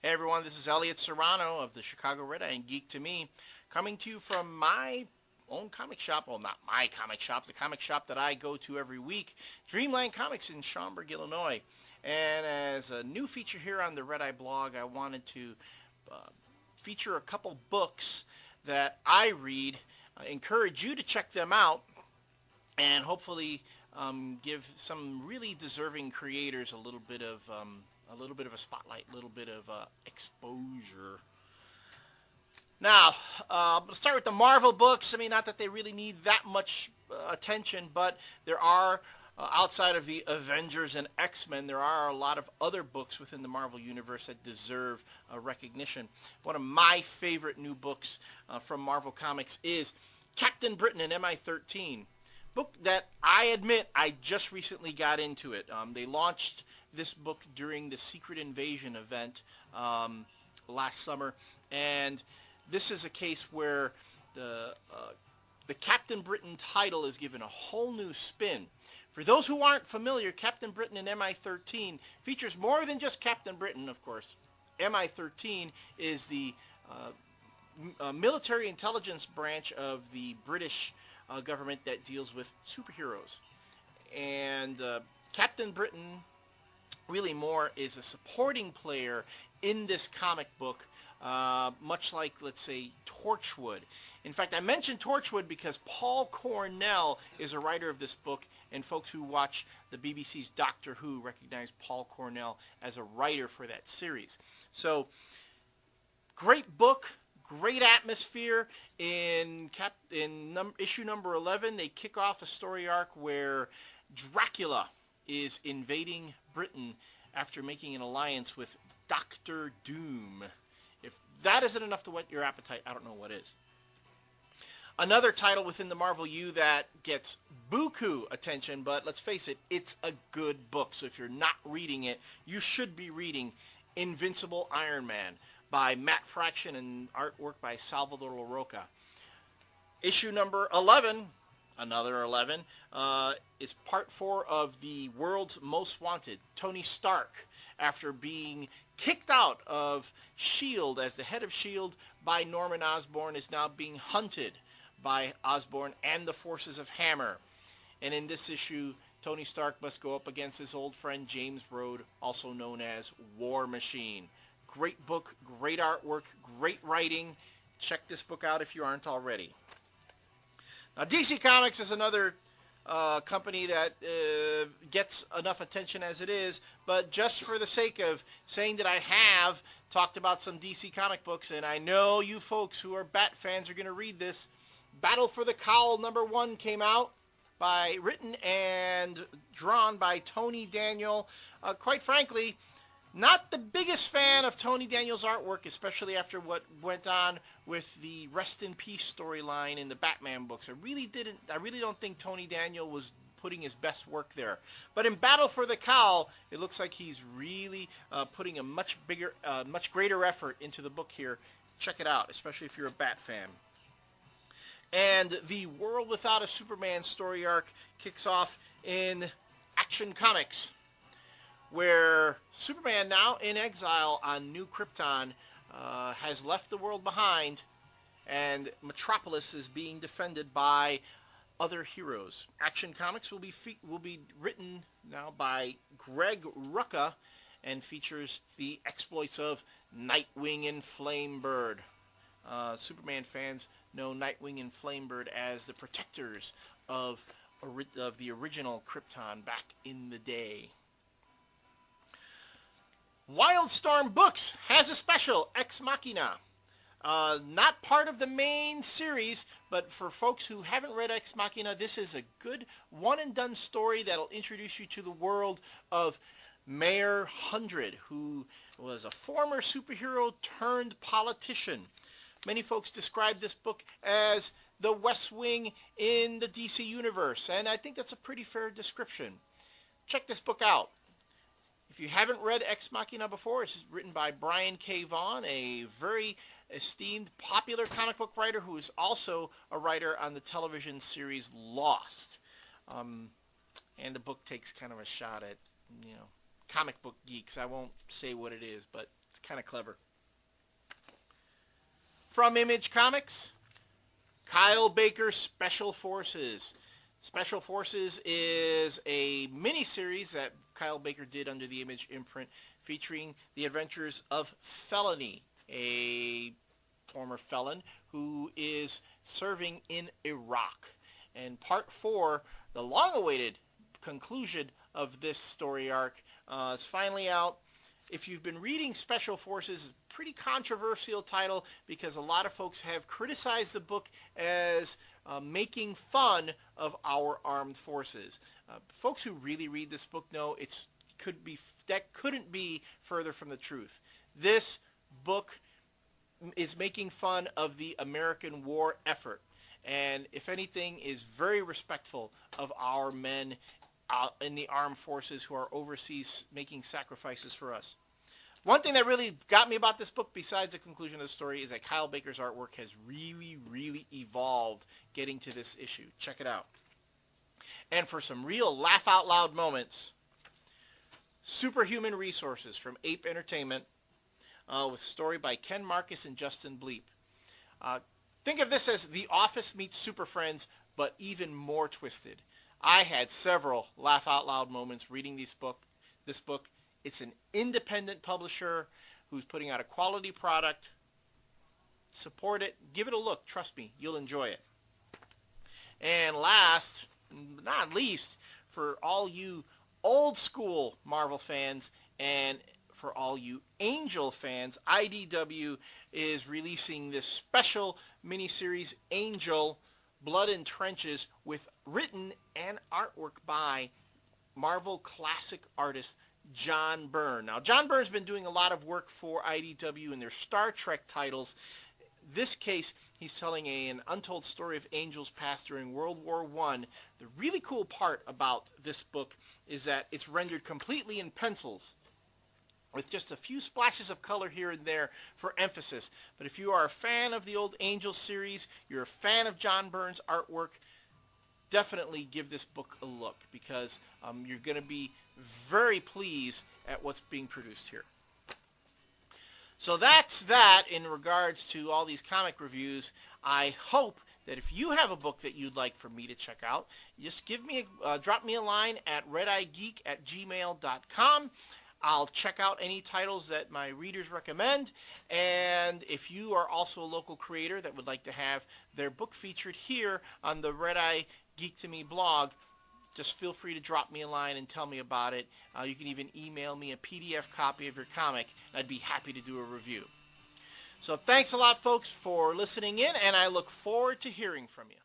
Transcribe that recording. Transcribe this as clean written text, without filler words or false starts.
Hey everyone, this is Elliott Serrano of the Chicago Red-Eye and Geek2Me, coming to you from my own comic shop. Well, not my comic shop, the comic shop that I go to every week, Dreamland Comics in Schaumburg, Illinois. And as a new feature here on the Red-Eye blog, I wanted to uh, feature a couple books that I read. I encourage you to check them out and hopefully give some really deserving creators a little bit of a spotlight, a little bit of exposure. Now, let's start with the Marvel books. I mean, not that they really need that much attention, but there are, outside of the Avengers and X-Men, there are a lot of other books within the Marvel Universe that deserve recognition. One of my favorite new books from Marvel Comics is Captain Britain and MI-13. Book that I admit I just recently got into it. They launched this book during the Secret Invasion event last summer, and this is a case where the Captain Britain title is given a whole new spin. For those who aren't familiar, Captain Britain and MI-13 features more than just Captain Britain, of course. MI-13 is the military intelligence branch of the British government that deals with superheroes. And Captain Britain really more is a supporting player in this comic book, much like, let's say, Torchwood. In fact, I mentioned Torchwood because Paul Cornell is a writer of this book, and folks who watch the BBC's Doctor Who recognize Paul Cornell as a writer for that series. So, great book, great atmosphere. In issue number 11, they kick off a story arc where Dracula is invading Britain after making an alliance with Doctor Doom. If that isn't enough to whet your appetite, I don't know what is. Another title within the Marvel U that gets buku attention, but let's face it, it's a good book. So if you're not reading it, you should be reading Invincible Iron Man by Matt Fraction and artwork by Salvador Larroca. Issue number 11, another 11, is part 4 of the World's Most Wanted. Tony Stark, after being kicked out of S.H.I.E.L.D. as the head of S.H.I.E.L.D. by Norman Osborn, is now being hunted by Osborn and the forces of Hammer. And in this issue, Tony Stark must go up against his old friend James Rhodes, also known as War Machine. Great book, great artwork, great writing. Check this book out if you aren't already. Now, DC Comics is another company that gets enough attention as it is, but just for the sake of saying that I have talked about some DC comic books, and I know you folks who are Bat fans are going to read this, Battle for the Cowl #1 came out, written and drawn by Tony Daniel. Quite frankly, not the biggest fan of Tony Daniel's artwork, especially after what went on with the Rest in Peace storyline in the Batman books. I really don't think Tony Daniel was putting his best work there. But in Battle for the Cowl, it looks like he's really putting a much greater effort into the book here. Check it out, especially if you're a Bat fan. And the World Without a Superman story arc kicks off in Action Comics, where Superman, now in exile on New Krypton, has left the world behind, and Metropolis is being defended by other heroes. Action Comics will be written now by Greg Rucka and features the exploits of Nightwing and Flamebird. Superman fans know Nightwing and Flamebird as the protectors of the original Krypton back in the day. Wildstorm Books has a special, Ex Machina. Not part of the main series, but for folks who haven't read Ex Machina, this is a good one-and-done story that'll introduce you to the world of Mayor Hundred, who was a former superhero turned politician. Many folks describe this book as the West Wing in the DC universe, and I think that's a pretty fair description. Check this book out. If you haven't read Ex Machina before, it's written by Brian K. Vaughan, a very esteemed, popular comic book writer who is also a writer on the television series Lost. And the book takes kind of a shot at, comic book geeks. I won't say what it is, but it's Kind of clever. From Image Comics, Kyle Baker's Special Forces. Special Forces is a mini-series that Kyle Baker did under the Image imprint featuring the adventures of Felony, a former felon who is serving in Iraq. And part 4, the long-awaited conclusion of this story arc, is finally out. If you've been reading Special Forces, pretty controversial title because a lot of folks have criticized the book as making fun of our armed forces. Folks who really read this book know that couldn't be further from the truth. This book is making fun of the American war effort, and if anything, is very respectful of our men in the armed forces who are overseas making sacrifices for us. One thing that really got me about this book, besides the conclusion of the story, is that Kyle Baker's artwork has really, really evolved getting to this issue. Check it out. And for some real laugh-out-loud moments, Superhuman Resources from Ape Entertainment, with a story by Ken Marcus and Justin Bleep. Think of this as The Office meets Super Friends, but even more twisted. I had several laugh-out-loud moments reading this book. It's an independent publisher who's putting out a quality product. Support it. Give it a look. Trust me, you'll enjoy it. And last, but not least, for all you old school Marvel fans and for all you Angel fans, IDW is releasing this special miniseries, Angel, Blood and Trenches, with written and artwork by Marvel classic artist John Byrne. Now, John Byrne's been doing a lot of work for IDW in their Star Trek titles. This case, he's telling an untold story of Angel's past during World War I. The really cool part about this book is that it's rendered completely in pencils, with just a few splashes of color here and there for emphasis. But if you are a fan of the old Angel series, you're a fan of John Byrne's artwork, definitely give this book a look, because you're going to be very pleased at what's being produced here. So that's that in regards to all these comic reviews. I hope that if you have a book that you'd like for me to check out, just drop me a line at redeyegeek@gmail.com. I'll check out any titles that my readers recommend, and if you are also a local creator that would like to have their book featured here on the Red Eye Geek to Me blog, just feel free to drop me a line and tell me about it. You can even email me a PDF copy of your comic. I'd be happy to do a review. So thanks a lot, folks, for listening in, and I look forward to hearing from you.